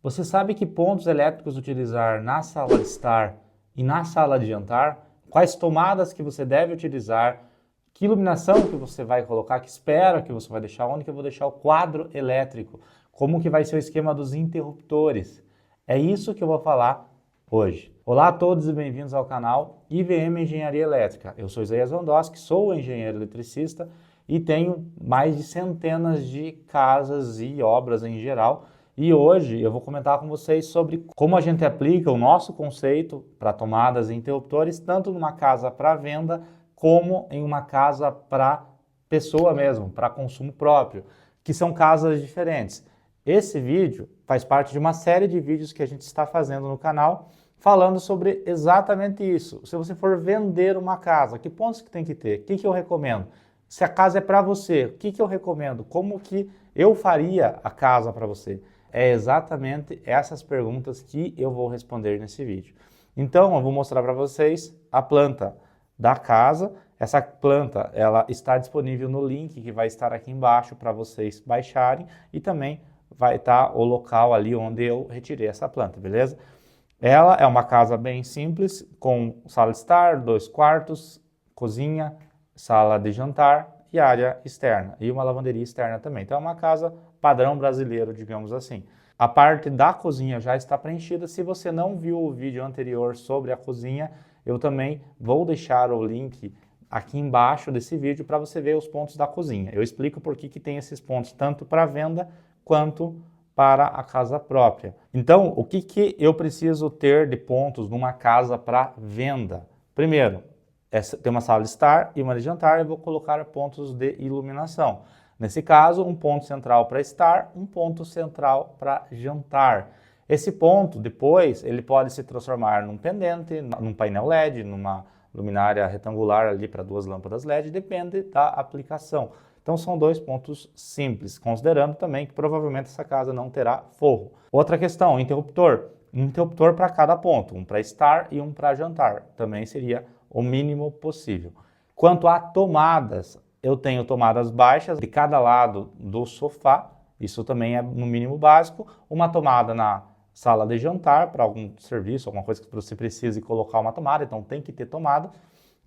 Você sabe que pontos elétricos utilizar na sala de estar e na sala de jantar? Quais tomadas que você deve utilizar? Que iluminação que você vai colocar? Que espera que você vai deixar? Onde que eu vou deixar o quadro elétrico? Como que vai ser o esquema dos interruptores? É isso que eu vou falar hoje. Olá a todos e bem-vindos ao canal IVM Engenharia Elétrica. Eu sou Isaías Wandowski, sou engenheiro eletricista e tenho mais de centenas de casas e obras em geral. E hoje eu vou comentar com vocês sobre como a gente aplica o nosso conceito para tomadas e interruptores, tanto numa casa para venda, como em uma casa para pessoa mesmo, para consumo próprio, que são casas diferentes. Esse vídeo faz parte de uma série de vídeos que a gente está fazendo no canal, falando sobre exatamente isso. Se você for vender uma casa, que pontos que tem que ter? O que eu recomendo? Se a casa é para você, o que eu recomendo? Como que eu faria a casa para você? É exatamente essas perguntas que eu vou responder nesse vídeo. Então, eu vou mostrar para vocês a planta da casa. Essa planta, ela está disponível no link que vai estar aqui embaixo para vocês baixarem e também vai estar o local ali onde eu retirei essa planta, beleza? Ela é uma casa bem simples, com sala de estar, 2 quartos, cozinha, sala de jantar e área externa, e uma lavanderia externa também. Então é uma casa padrão brasileiro, digamos assim. A parte da cozinha já está preenchida. Se você não viu o vídeo anterior sobre a cozinha, eu também vou deixar o link aqui embaixo desse vídeo para você ver os pontos da cozinha. Eu explico por que tem esses pontos tanto para venda quanto para a casa própria. Então, o que eu preciso ter de pontos numa casa para venda? Primeiro, tem uma sala de estar e uma de jantar, eu vou colocar pontos de iluminação. Nesse caso, um ponto central para estar, um ponto central para jantar. Esse ponto, depois, ele pode se transformar num pendente, num painel LED, numa luminária retangular ali para 2 lâmpadas LED, depende da aplicação. Então são 2 pontos simples, considerando também que provavelmente essa casa não terá forro. Outra questão, interruptor. Um interruptor para cada ponto, um para estar e um para jantar. Também seria o mínimo possível. Quanto a tomadas, eu tenho tomadas baixas de cada lado do sofá, isso também é no mínimo básico. Uma tomada na sala de jantar, para algum serviço, alguma coisa que você precise colocar uma tomada, então tem que ter tomada.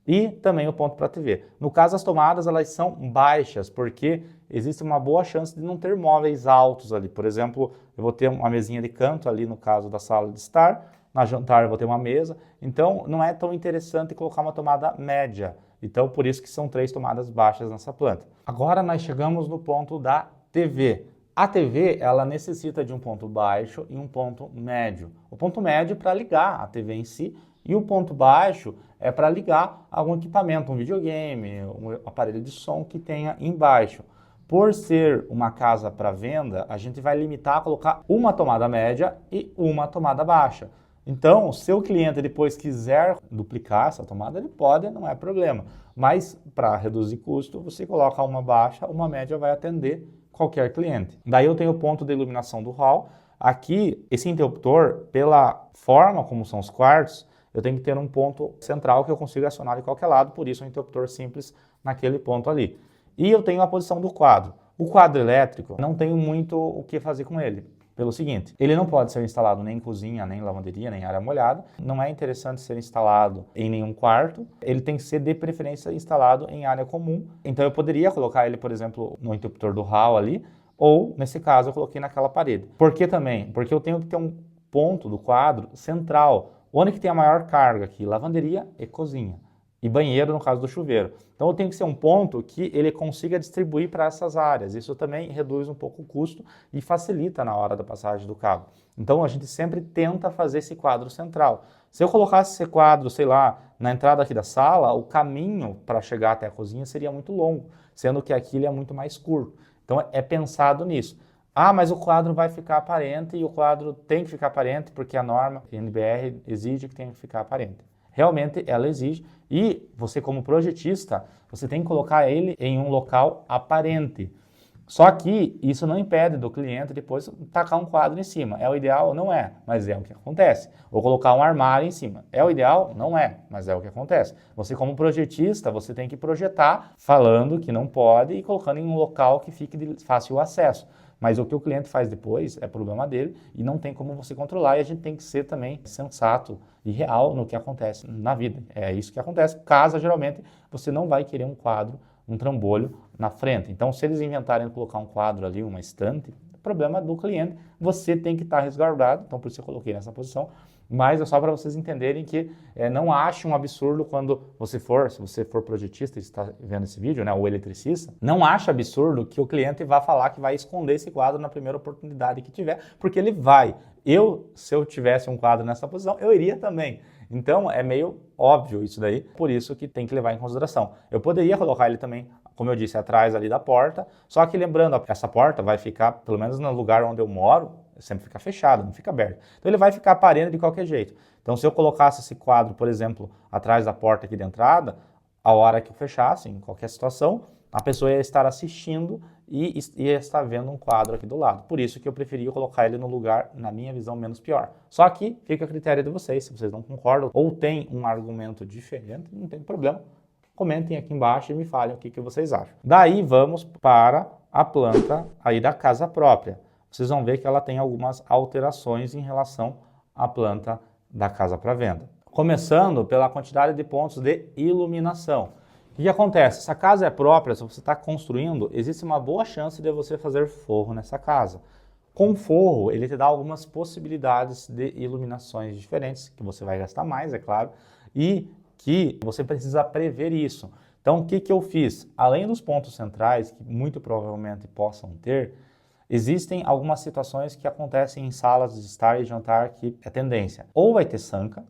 E também o ponto para TV. No caso, as tomadas elas são baixas, porque existe uma boa chance de não ter móveis altos ali. Por exemplo, eu vou ter uma mesinha de canto ali no caso da sala de estar, na jantar eu vou ter uma mesa, então não é tão interessante colocar uma tomada média. Então, por isso que são 3 tomadas baixas nessa planta. Agora nós chegamos no ponto da TV. A TV, ela necessita de um ponto baixo e um ponto médio. O ponto médio para ligar a TV em si, e o ponto baixo é para ligar algum equipamento, um videogame, um aparelho de som que tenha embaixo. Por ser uma casa para venda, a gente vai limitar a colocar uma tomada média e uma tomada baixa. Então, se o cliente depois quiser duplicar essa tomada, ele pode, não é problema. Mas, para reduzir custo, você coloca uma baixa, uma média vai atender qualquer cliente. Daí eu tenho o ponto de iluminação do hall. Aqui, esse interruptor, pela forma como são os quartos, eu tenho que ter um ponto central que eu consigo acionar de qualquer lado, por isso um interruptor simples naquele ponto ali. E eu tenho a posição do quadro. O quadro elétrico, não tenho muito o que fazer com ele. Pelo seguinte, ele não pode ser instalado nem em cozinha, nem em lavanderia, nem em área molhada. Não é interessante ser instalado em nenhum quarto. Ele tem que ser, de preferência, instalado em área comum. Então eu poderia colocar ele, por exemplo, no interruptor do hall ali, ou, nesse caso, eu coloquei naquela parede. Por que também? Porque eu tenho que ter um ponto do quadro central, onde que tem a maior carga aqui? Lavanderia e cozinha. E banheiro no caso do chuveiro. Então eu tenho que ser um ponto que ele consiga distribuir para essas áreas. Isso também reduz um pouco o custo e facilita na hora da passagem do cabo. Então a gente sempre tenta fazer esse quadro central. Se eu colocasse esse quadro, sei lá, na entrada aqui da sala, o caminho para chegar até a cozinha seria muito longo, sendo que aqui ele é muito mais curto. Então é pensado nisso. Ah, mas o quadro vai ficar aparente e o quadro tem que ficar aparente porque a norma NBR exige que tenha que ficar aparente. Realmente ela exige e você como projetista, você tem que colocar ele em um local aparente. Só que isso não impede do cliente depois tacar um quadro em cima. É o ideal? Não é, mas é o que acontece. Ou colocar um armário em cima. É o ideal? Não é, mas é o que acontece. Você como projetista, você tem que projetar falando que não pode e colocando em um local que fique de fácil acesso. Mas o que o cliente faz depois é problema dele e não tem como você controlar, e a gente tem que ser também sensato e real no que acontece na vida. É isso que acontece. Casa, geralmente, você não vai querer um quadro, um trambolho na frente. Então, se eles inventarem de colocar um quadro ali, uma estante, problema do cliente, você tem que estar resguardado, então por isso eu coloquei nessa posição, mas é só para vocês entenderem que não ache um absurdo quando você for, se você for projetista e está vendo esse vídeo, né, ou eletricista, não ache absurdo que o cliente vá falar que vai esconder esse quadro na primeira oportunidade que tiver, porque ele vai. Se eu tivesse um quadro nessa posição, eu iria também. Então é meio óbvio isso daí, por isso que tem que levar em consideração. Eu poderia colocar ele também, como eu disse, atrás ali da porta, só que lembrando, essa porta vai ficar, pelo menos no lugar onde eu moro, sempre fica fechada, não fica aberta. Então ele vai ficar aparente de qualquer jeito. Então se eu colocasse esse quadro, por exemplo, atrás da porta aqui de entrada, a hora que eu fechasse, em qualquer situação, a pessoa ia estar assistindo e ia estar vendo um quadro aqui do lado. Por isso que eu preferia colocar ele no lugar, na minha visão, menos pior. Só que fica a critério de vocês, se vocês não concordam ou têm um argumento diferente, não tem problema. Comentem aqui embaixo e me falem o que vocês acham. Daí vamos para a planta aí da casa própria. Vocês vão ver que ela tem algumas alterações em relação à planta da casa para venda. Começando pela quantidade de pontos de iluminação. O que acontece? Essa casa é própria, se você está construindo, existe uma boa chance de você fazer forro nessa casa. Com forro, ele te dá algumas possibilidades de iluminações diferentes, que você vai gastar mais, é claro, e que você precisa prever isso. Então, o que eu fiz? Além dos pontos centrais, que muito provavelmente possam ter, existem algumas situações que acontecem em salas de estar e jantar que é tendência. Ou vai ter sanca,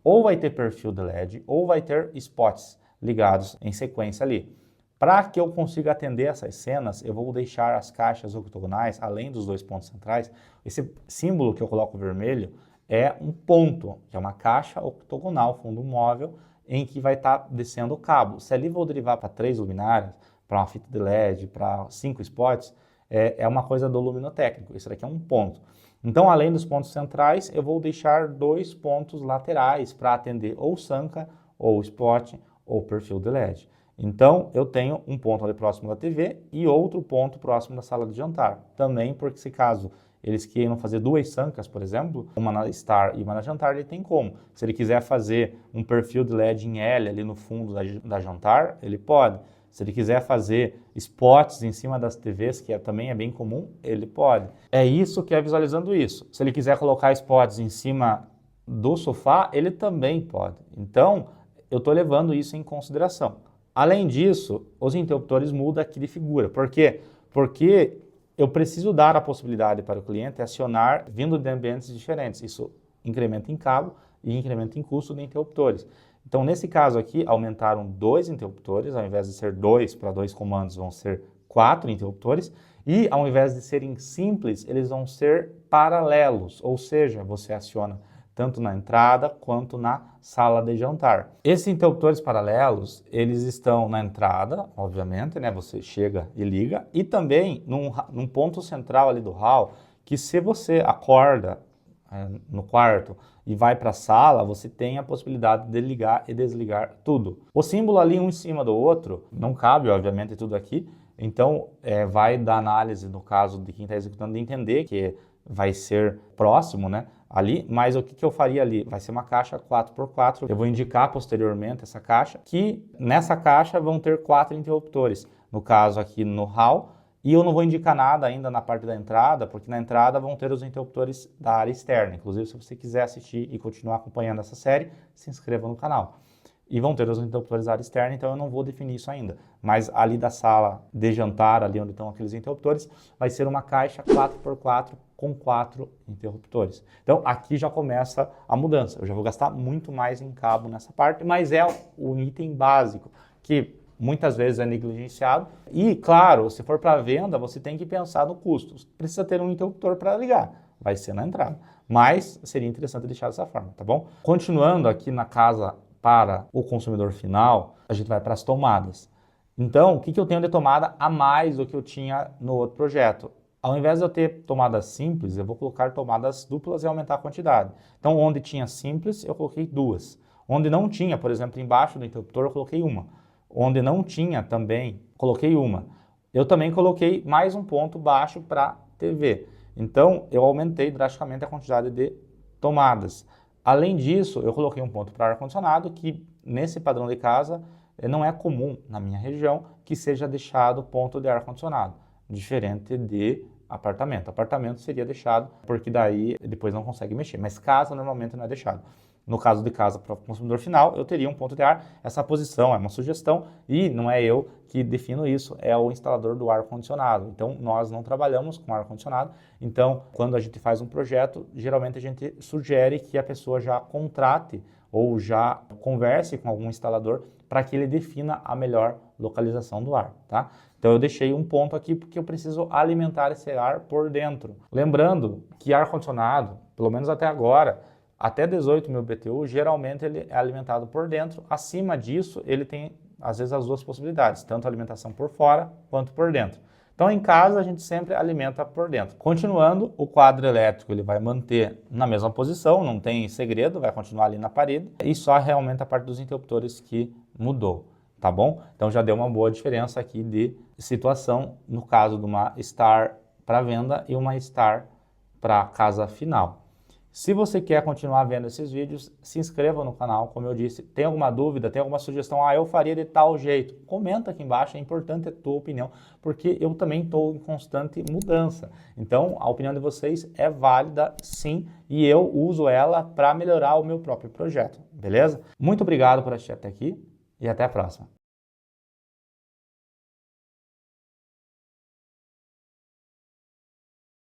ou vai ter perfil de LED, ou vai ter spots ligados em sequência ali. Para que eu consiga atender essas cenas, eu vou deixar as caixas octogonais, além dos dois pontos centrais. Esse símbolo que eu coloco vermelho é um ponto, que é uma caixa octogonal, fundo móvel, em que vai estar descendo o cabo. Se ali vou derivar para 3 luminárias, para uma fita de LED, para 5 spots, é uma coisa do luminotécnico. Isso daqui é um ponto. Então, além dos pontos centrais, eu vou deixar 2 pontos laterais para atender ou sanca, ou spot, ou perfil de LED. Então, eu tenho um ponto ali próximo da TV e outro ponto próximo da sala de jantar. Também porque, se caso eles queiram fazer 2 sancas, por exemplo, uma na Star e uma na jantar, ele tem como. Se ele quiser fazer um perfil de LED em L ali no fundo da jantar, ele pode. Se ele quiser fazer spots em cima das TVs, que também é bem comum, ele pode. É isso que é visualizando isso. Se ele quiser colocar spots em cima do sofá, ele também pode. Então, eu estou levando isso em consideração. Além disso, os interruptores mudam aqui de figura. Por quê? Porque eu preciso dar a possibilidade para o cliente acionar vindo de ambientes diferentes. Isso incrementa em cabo e incrementa em custo de interruptores. Então, nesse caso aqui, aumentaram 2 interruptores, ao invés de ser 2 para 2 comandos, vão ser 4 interruptores. E ao invés de serem simples, eles vão ser paralelos, ou seja, você aciona tanto na entrada quanto na sala de jantar. Esses interruptores paralelos, eles estão na entrada, obviamente, né? Você chega e liga, e também num ponto central ali do hall, que se você acorda no quarto e vai para a sala, você tem a possibilidade de ligar e desligar tudo. O símbolo ali um em cima do outro, não cabe, obviamente, tudo aqui, então vai da análise, no caso de quem está executando, de entender que vai ser próximo, né? Ali, mas o que eu faria ali? Vai ser uma caixa 4x4, eu vou indicar posteriormente essa caixa, que nessa caixa vão ter 4 interruptores, no caso aqui no hall, e eu não vou indicar nada ainda na parte da entrada, porque na entrada vão ter os interruptores da área externa, inclusive se você quiser assistir e continuar acompanhando essa série, se inscreva no canal. E vão ter os interruptores da área externa, então eu não vou definir isso ainda. Mas ali da sala de jantar, ali onde estão aqueles interruptores, vai ser uma caixa 4x4 com 4 interruptores. Então aqui já começa a mudança. Eu já vou gastar muito mais em cabo nessa parte, mas é o item básico, que muitas vezes é negligenciado. E claro, se for para venda, você tem que pensar no custo. Precisa ter um interruptor para ligar, vai ser na entrada. Mas seria interessante deixar dessa forma, tá bom? Continuando aqui na casa para o consumidor final, a gente vai para as tomadas. Então, o que eu tenho de tomada a mais do que eu tinha no outro projeto? Ao invés de eu ter tomadas simples, eu vou colocar tomadas duplas e aumentar a quantidade. Então, onde tinha simples, eu coloquei 2. Onde não tinha, por exemplo, embaixo do interruptor, eu coloquei 1. Onde não tinha também, coloquei 1. Eu também coloquei mais um ponto baixo para TV. Então, eu aumentei drasticamente a quantidade de tomadas. Além disso, eu coloquei um ponto para ar-condicionado que, nesse padrão de casa, não é comum na minha região que seja deixado ponto de ar-condicionado, diferente de apartamento. Apartamento seria deixado porque daí depois não consegue mexer, mas casa normalmente não é deixado. No caso de casa para o consumidor final, eu teria um ponto de ar. Essa posição é uma sugestão e não é eu que defino isso, é o instalador do ar-condicionado. Então, nós não trabalhamos com ar-condicionado. Então, quando a gente faz um projeto, geralmente a gente sugere que a pessoa já contrate ou já converse com algum instalador para que ele defina a melhor localização do ar, tá? Então eu deixei um ponto aqui porque eu preciso alimentar esse ar por dentro. Lembrando que ar-condicionado, pelo menos até agora, até 18.000 BTU, geralmente ele é alimentado por dentro. Acima disso, ele tem, às vezes, as duas possibilidades, tanto a alimentação por fora quanto por dentro. Então, em casa, a gente sempre alimenta por dentro. Continuando, o quadro elétrico ele vai manter na mesma posição, não tem segredo, vai continuar ali na parede. E só realmente a parte dos interruptores que mudou, tá bom? Então, já deu uma boa diferença aqui de situação no caso de uma Star para venda e uma Star para casa final. Se você quer continuar vendo esses vídeos, se inscreva no canal, como eu disse. Tem alguma dúvida, tem alguma sugestão? Eu faria de tal jeito. Comenta aqui embaixo, é importante a tua opinião, porque eu também estou em constante mudança. Então, a opinião de vocês é válida, sim, e eu uso ela para melhorar o meu próprio projeto, beleza? Muito obrigado por assistir até aqui e até a próxima.